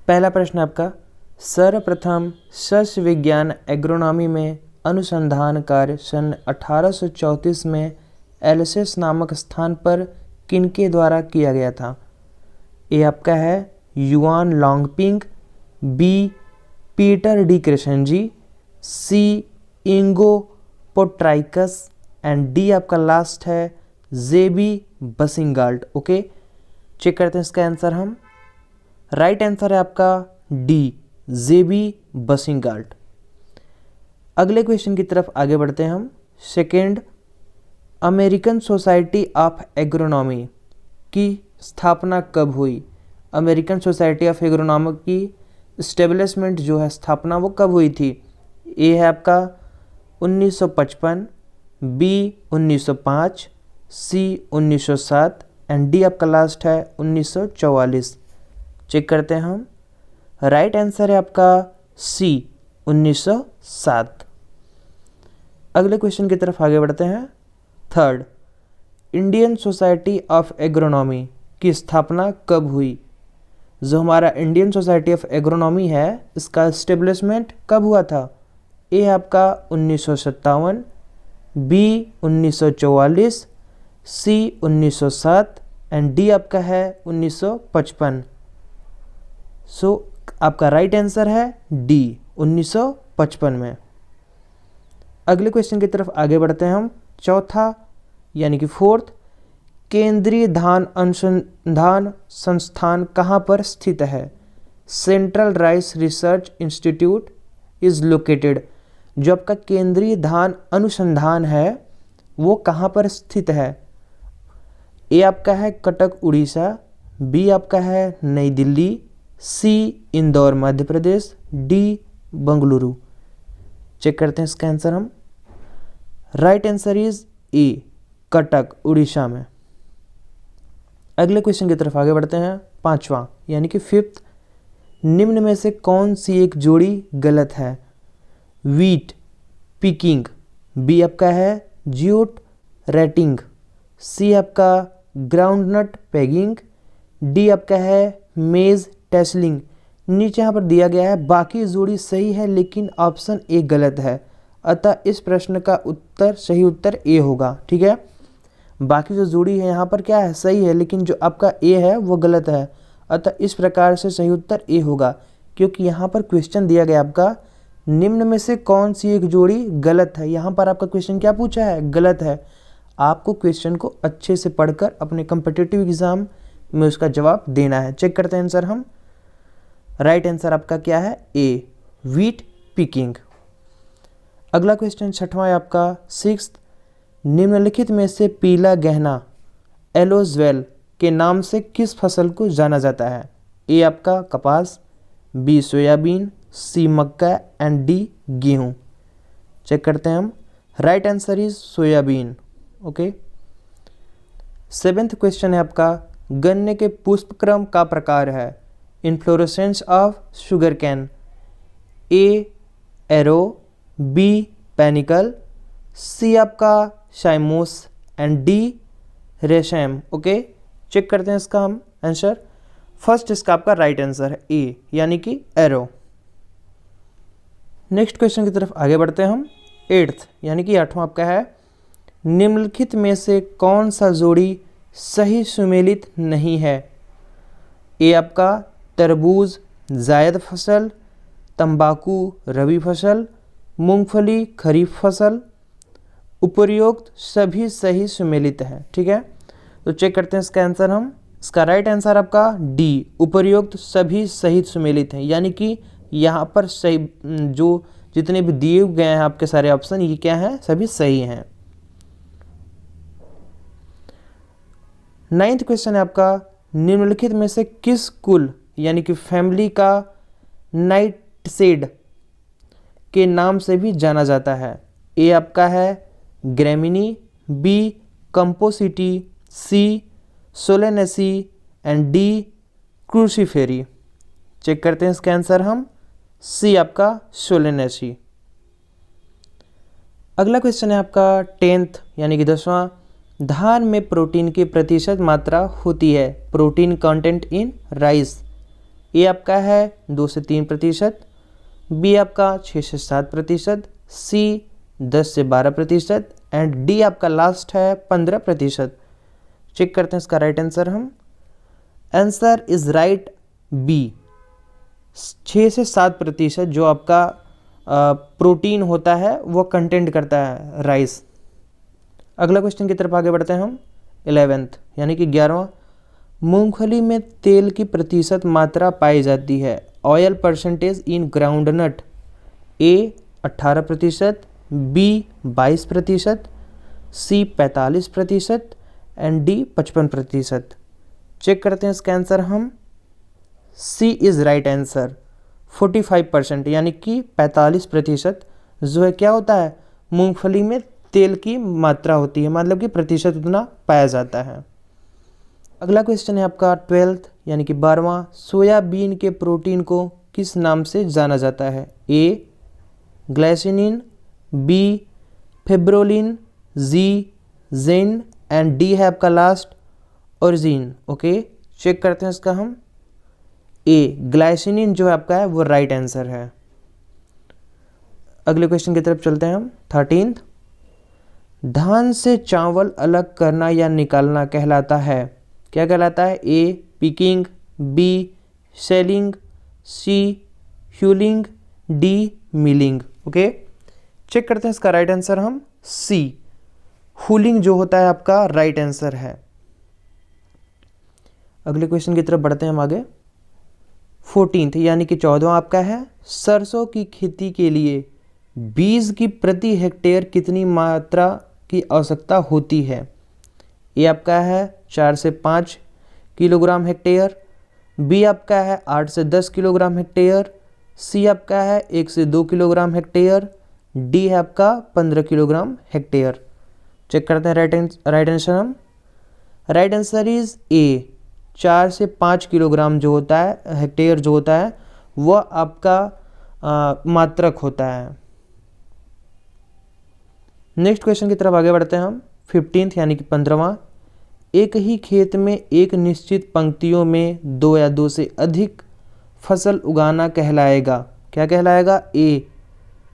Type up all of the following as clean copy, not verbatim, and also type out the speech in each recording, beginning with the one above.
पहला प्रश्न आपका, सर्वप्रथम सस्य विज्ञान एग्रोनॉमी में अनुसंधान कार्य सन 1834 में एल्सेस नामक स्थान पर किनके द्वारा किया गया था? ए आपका है Yuan Longping, B Peter D Crescenzi, C Ingo Potrykus and D आपका लास्ट है जेबी बसिंगाल्ट। ओके, चेक करते हैं इसका आंसर हम। राइट आंसर है आपका डी जेबी बसिंगाल्ट। अगले क्वेश्चन की तरफ आगे बढ़ते हैं हम। Second, American society of agronomy की स्थापना कब हुई? अमेरिकन सोसाइटी ऑफ एग्रोनॉमी की इस्टेब्लिशमेंट जो है, स्थापना, वो कब हुई थी? ए है आपका 1955, बी 1905, सी 1907 एंड डी आपका लास्ट है 1944। चेक करते हैं हम। राइट आंसर है आपका सी 1907। अगले क्वेश्चन की तरफ आगे बढ़ते हैं। Third, Indian society of agronomy की स्थापना कब हुई? जो हमारा इंडियन सोसाइटी ऑफ एग्रोनॉमी है, इसका इस्टेब्लिशमेंट कब हुआ था? ए आपका 1957, बी 1944, सी 1907 एंड डी आपका है 1955। सो आपका राइट आंसर है डी 1955 में। अगले क्वेश्चन की तरफ आगे बढ़ते हैं हम। चौथा यानी कि फोर्थ, केंद्रीय धान अनुसंधान संस्थान कहाँ पर स्थित है? Central rice research institute is located. जो आपका केंद्रीय धान अनुसंधान है वो कहाँ पर स्थित है? ए आपका है कटक उड़ीसा, बी आपका है नई दिल्ली, सी इंदौर मध्य प्रदेश, डी बंगलुरु। चेक करते हैं इसका आंसर हम। Right answer is a Cuttack Orissa में। अगले क्वेश्चन की तरफ आगे बढ़ते हैं। पांचवा यानी कि फिफ्थ, निम्न में से कौन सी एक जोड़ी गलत है? वीट पिकिंग, बी आपका है ज्यूट रेटिंग, सी आपका ग्राउंडनट पैगिंग, डी आपका है मेज टेस्लिंग। नीचे यहाँ पर दिया गया है बाकी जोड़ी सही है लेकिन ऑप्शन ए गलत है, अतः इस प्रश्न का उत्तर सही उत्तर ए होगा। ठीक है, बाकी जो जोड़ी है यहाँ पर क्या है, सही है, लेकिन जो आपका ए है वो गलत है, अतः इस प्रकार से सही उत्तर ए होगा। क्योंकि यहाँ पर क्वेश्चन दिया गया आपका निम्न में से कौन सी एक जोड़ी गलत है। यहाँ पर आपका क्वेश्चन क्या पूछा है? गलत है। आपको क्वेश्चन को अच्छे से पढ़कर अपने कम्पिटिटिव एग्जाम में उसका जवाब देना है। चेक करते हैं आंसर हम। राइट आंसर आपका क्या है? ए वीट पिकिंग। अगला क्वेश्चन छठवां है आपका सिक्स्थ, निम्नलिखित में से पीला गहना एलोज्वेल के नाम से किस फसल को जाना जाता है? ए आपका कपास, बी सोयाबीन, सी मक्का एंड डी गेहूं। चेक करते हैं हम। Right answer is soybean. Okay. Seventh question है आपका, गन्ने के पुष्पक्रम का प्रकार है? Inflorescence of sugar cane, A arrow, B panicle, C आपका cymose and D raceme. Okay, check करते हैं इसका हम आंसर। फर्स्ट इसका आपका राइट आंसर है ए यानी कि एरो। नेक्स्ट क्वेश्चन की तरफ आगे बढ़ते हैं हम। एट्थ यानी कि आठवां आपका है, निम्नलिखित में से कौन सा जोड़ी सही सुमेलित नहीं है? ए आपका तरबूज जायद फसल, तंबाकू रबी फसल, मूंगफली खरीफ फसल। उपर्युक्त सभी सही सुमेलित है। ठीक है, तो चेक करते हैं इसका आंसर हम। इसका राइट आंसर आपका डी उपर्युक्त सभी सही सुमेलित हैं, यानी कि यहाँ पर सही जो जितने भी दिए गए हैं आपके सारे ऑप्शन, ये क्या है? सभी सही हैं। नाइन्थ क्वेश्चन है आपका, निम्नलिखित में से किस कुल यानी कि फैमिली का नाइटशेड के नाम से भी जाना जाता है? ए आपका है Gramineae, B Compositae, C Solanaceae and D Cruciferae. Check करते हैं इसका आंसर हम। सी आपका सोलेनेसी। अगला क्वेश्चन है आपका 10th यानी कि 10वां, धान में प्रोटीन की प्रतिशत मात्रा होती है? प्रोटीन कंटेंट इन राइस, ए आपका है 2 से 3%, बी आपका 6 से 7%, सी 10 से 12% एंड डी आपका लास्ट है 15%। चेक करते हैं इसका राइट आंसर हम। आंसर इज राइट बी, 6 से 7% जो आपका प्रोटीन होता है वो कंटेंट करता है राइस। अगला क्वेश्चन की तरफ आगे बढ़ते हैं हम। 11th यानी कि 11वां, मूंगफली में तेल की प्रतिशत मात्रा पाई जाती है। Oil percentage in groundnut, A 18%, B 22%, C 45% and D 55%। Check करते हैं इसका आंसर हम। सी इज़ राइट आंसर, 45% यानी कि 45% जो है क्या होता है, मूंगफली में तेल की मात्रा होती है, मतलब कि प्रतिशत उतना पाया जाता है। अगला क्वेश्चन है आपका 12th यानी कि 12वां, सोयाबीन के प्रोटीन को किस नाम से जाना जाता है। A glycinin, B fibroin, C zein and D है आपका लास्ट ओरिजिन। ओके, चेक करते हैं इसका हम। ए ग्लाइसिनिन जो है आपका है वो राइट आंसर है। अगले क्वेश्चन की तरफ चलते हैं हम। 13th, धान से चावल अलग करना या निकालना कहलाता है, क्या कहलाता है। A picking, B selling, C hulling, D milling. Okay, check करते हैं इसका राइट आंसर हम। सी हुलिंग जो होता है आपका राइट आंसर है। अगले क्वेश्चन की तरफ बढ़ते हैं हम आगे। 14th यानी कि 14वां आपका है, सरसों की खेती के लिए बीज की प्रति हेक्टेयर कितनी मात्रा की आवश्यकता होती है। ए आपका है 4 से 5 किलोग्राम हेक्टेयर, बी आपका है 8 से 10 किलोग्राम हेक्टेयर, सी आपका है 1 से 2 किलोग्राम हेक्टेयर, डी है आपका 15 किलोग्राम हेक्टेयर। चेक करते हैं राइट आंसर हम। राइट आंसर इज ए, 4 से 5 किलोग्राम जो होता है हेक्टेयर जो होता है वह आपका मात्रक होता है। नेक्स्ट क्वेश्चन की तरफ आगे बढ़ते हैं हम। 15th यानी कि 15वां, एक ही खेत में एक निश्चित पंक्तियों में 2 या 2 से अधिक फसल उगाना कहलाएगा, क्या कहलाएगा। ए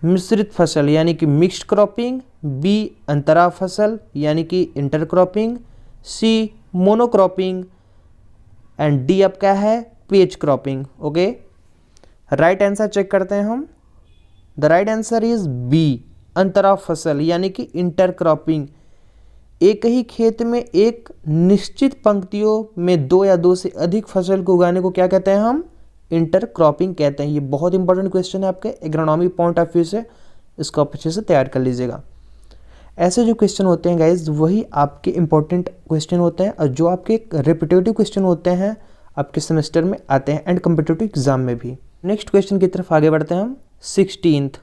मिश्रित फसल यानी कि मिक्स्ड क्रॉपिंग, बी अंतरा फसल यानी कि inter cropping, C monocropping and D आपका है page cropping. Okay, right answer check करते हैं हम। The right answer is B अंतरा फसल यानी कि इंटर क्रॉपिंग। एक ही खेत में एक निश्चित पंक्तियों में 2 या 2 से अधिक फसल को उगाने को क्या कहते हैं हम, इंटर क्रॉपिंग कहते हैं। ये बहुत इंपॉर्टेंट क्वेश्चन है आपके एग्रोनॉमी पॉइंट ऑफ व्यू से, इसको आप अच्छे से तैयार कर लीजिएगा। ऐसे जो क्वेश्चन होते हैं गाइज वही आपके इंपॉर्टेंट क्वेश्चन होते हैं और जो आपके रिपीटेटिव क्वेश्चन होते हैं आपके सेमेस्टर में आते हैं एंड कम्पिटिटिव एग्जाम में भी। नेक्स्ट क्वेश्चन की तरफ आगे बढ़ते हैं हम। 16th,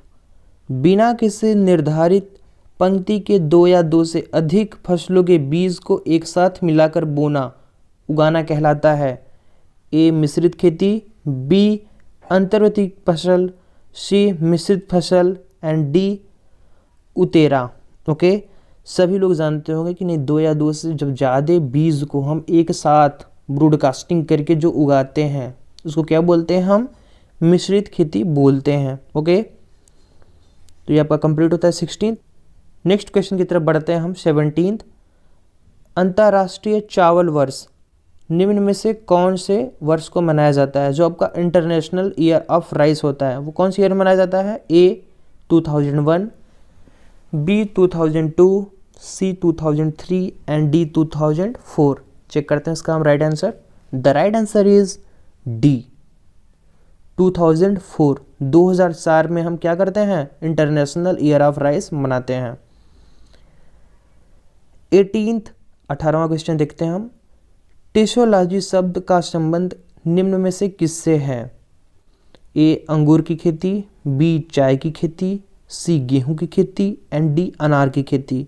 बिना किसी निर्धारित पंक्ति के 2 या 2 से अधिक फसलों के बीज को एक साथ मिलाकर बोना उगाना कहलाता है। ए मिश्रित खेती, बी अंतर्वर्ती फसल, सी मिश्रित फसल एंड डी उतेरा। ओके, सभी लोग जानते होंगे कि नहीं 2 या 2 से जब ज़्यादा बीज को हम एक साथ ब्रॉडकास्टिंग करके जो उगाते हैं उसको क्या बोलते हैं हम, मिश्रित खेती बोलते हैं। ओके, तो ये आपका कंप्लीट होता है 16th। नेक्स्ट क्वेश्चन की तरफ बढ़ते हैं हम। 17th, अंतर्राष्ट्रीय चावल वर्ष निम्न में से कौन से वर्ष को मनाया जाता है। जो आपका इंटरनेशनल ईयर ऑफ राइस होता है वो कौन सी ईयर मनाया जाता है। A 2001, B 2002, C 2003 and D 2004। Check करते हैं इसका हम right answer. The right answer is D 2004। 2004 में हम क्या करते हैं, इंटरनेशनल ईयर ऑफ राइस मनाते हैं। 18th 18वां क्वेश्चन देखते हैं हम। टिशोलॉजी शब्द का संबंध निम्न में से किससे है। ए अंगूर की खेती, बी चाय की खेती, सी गेहूं की खेती एंड डी अनार की खेती।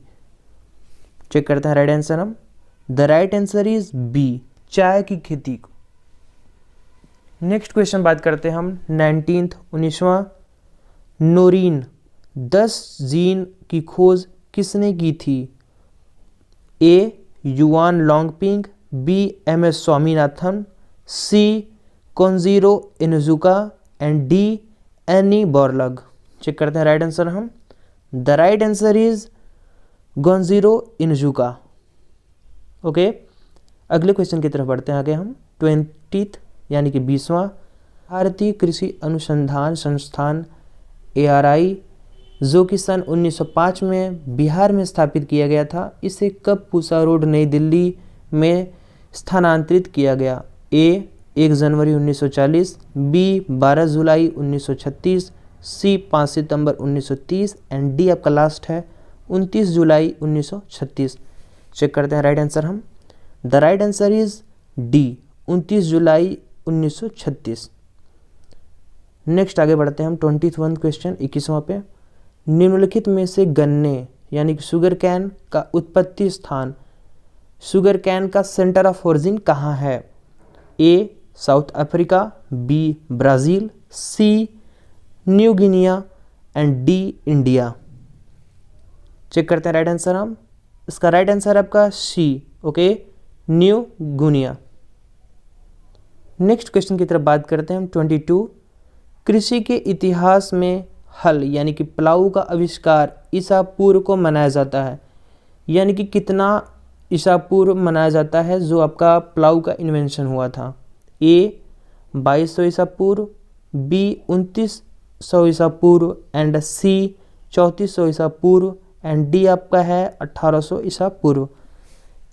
चेक करते हैं राइट आंसर हम। The right answer is B चाय की खेती। नेक्स्ट क्वेश्चन बात करते हैं हम 19th 19वां, नोरीन 10 जीन की खोज किसने की थी। A Yuan Longping, B M S Swaminathan, C Gonjiro Inazuka and D Annie Borlaug. Check करते हैं राइट आंसर हम। The right answer is Gonjiro Inazuka. Okay, अगले क्वेश्चन की तरफ बढ़ते हैं आगे हम। 20th यानी कि 20वां, भारतीय कृषि अनुसंधान संस्थान ARI जो कि सन 1905 में बिहार में स्थापित किया गया था, इसे कब पूसा रोड नई दिल्ली में स्थानांतरित किया गया? A 1 January 1940, B 12 July 1936, C 5 September 1930 and D आपका लास्ट है 29 जुलाई 1936। चेक करते हैं राइट आंसर हम। The right answer is D 29 July 1936। Next आगे बढ़ते हैं हम 21 क्वेश्चन 21वां पे। निम्नलिखित में से गन्ने यानी कि शुगर कैन का उत्पत्ति स्थान, शुगर कैन का सेंटर ऑफ ओरिजिन कहाँ है? A South Africa, B Brazil, C New Guinea and D India. Check करते हैं राइट आंसर हम। इसका राइट आंसर आपका C, okay, New Guinea. Next question की तरफ बात करते हैं हम 22। कृषि के इतिहास में हल यानी कि प्लाऊ का आविष्कार ईसा पूर्व को मनाया जाता है, यानी कि कितना ईसा पूर्व मनाया जाता है जो आपका प्लाऊ का इन्वेंशन हुआ था? A 2200 ईसा पूर्व, B 2900 ईसा पूर्व एंड C 3400 ईसा पूर्व एंड D आपका है 1800 ईसा पूर्व।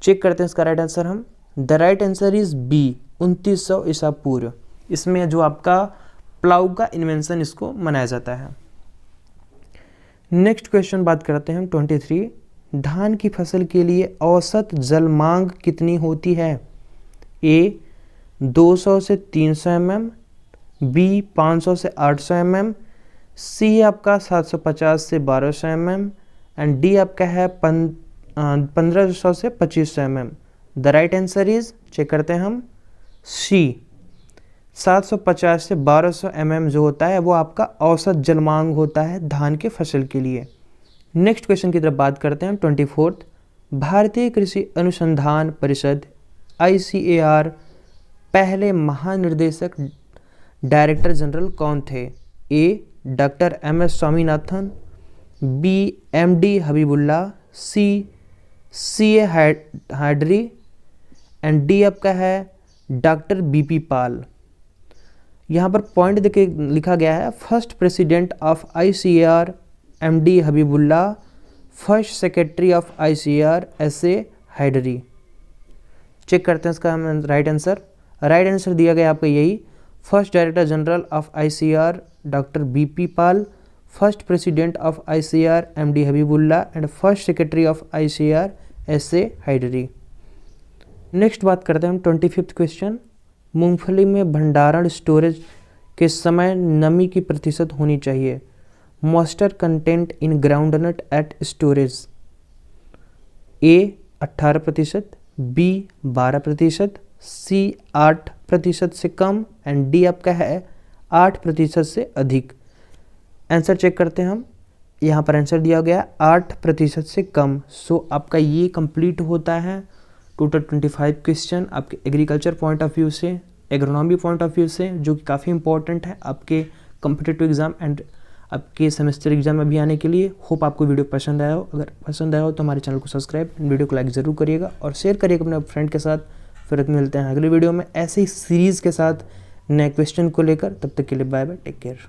चेक करते हैं इसका राइट आंसर हम। The right answer is B 2900 ईसा पूर्व। इसमें जो आपका प्लाऊ का इन्वेंशन इसको मनाया जाता है। नेक्स्ट क्वेश्चन बात करते हैं हम 23। धान की फसल के लिए औसत जल मांग कितनी होती है? A 200 से 300 mm, B 500 से 800 mm, C आपका 750 से 1200 mm एंड D आपका है 1500 से 2500 mm। The right answer is, check करते हैं हम, C 750 से 1200 mm जो होता है वो आपका औसत जलमांग होता है धान के फसल के लिए। नेक्स्ट क्वेश्चन की तरफ बात करते हैं 24। भारतीय कृषि अनुसंधान परिषद ICAR पहले महानिर्देशक डायरेक्टर जनरल कौन थे? A doctor MS Swaminathan, B MD Habibullah, C CA Hydari and D आपका है डॉक्टर BP पाल। यहाँ पर पॉइंट देके लिखा गया है first president of ICAR MD Habibullah, first secretary of ICAR SA Hydari. Check करते हैं इसका हम राइट आंसर। राइट आंसर दिया गया आपका यही, first director general of ICAR doctor BP Pal, first president of ICAR MD Habibullah and first secretary of ICAR SA Hydari. Next बात करते हैं हम 25th क्वेश्चन। मूंगफली में भंडारण स्टोरेज के समय नमी की प्रतिशत होनी चाहिए? Moisture content in groundnut at storage. A 18%, B 12%, C 8% से कम एंड D आपका है 8% से अधिक। आंसर चेक करते हैं हम। यहाँ पर आंसर दिया गया 8% से कम। सो आपका ये कंप्लीट होता है टोटल 25 क्वेश्चन आपके एग्रीकल्चर पॉइंट ऑफ व्यू से, एग्रोनॉमी पॉइंट ऑफ व्यू से, जो कि काफ़ी इंपॉर्टेंट है आपके कॉम्पिटिटिव एग्जाम एंड आपके सेमेस्टर एग्जाम में भी आने के लिए। होप आपको वीडियो पसंद आया हो। अगर पसंद आया हो तो हमारे चैनल को सब्सक्राइब, वीडियो को लाइक ज़रूर करिएगा और शेयर करिएगा अपने फ्रेंड के साथ। फिर मिलते हैं अगले वीडियो में ऐसे ही सीरीज़ के साथ नए क्वेश्चन को लेकर। तब तक के लिए बाय बाय, टेक केयर।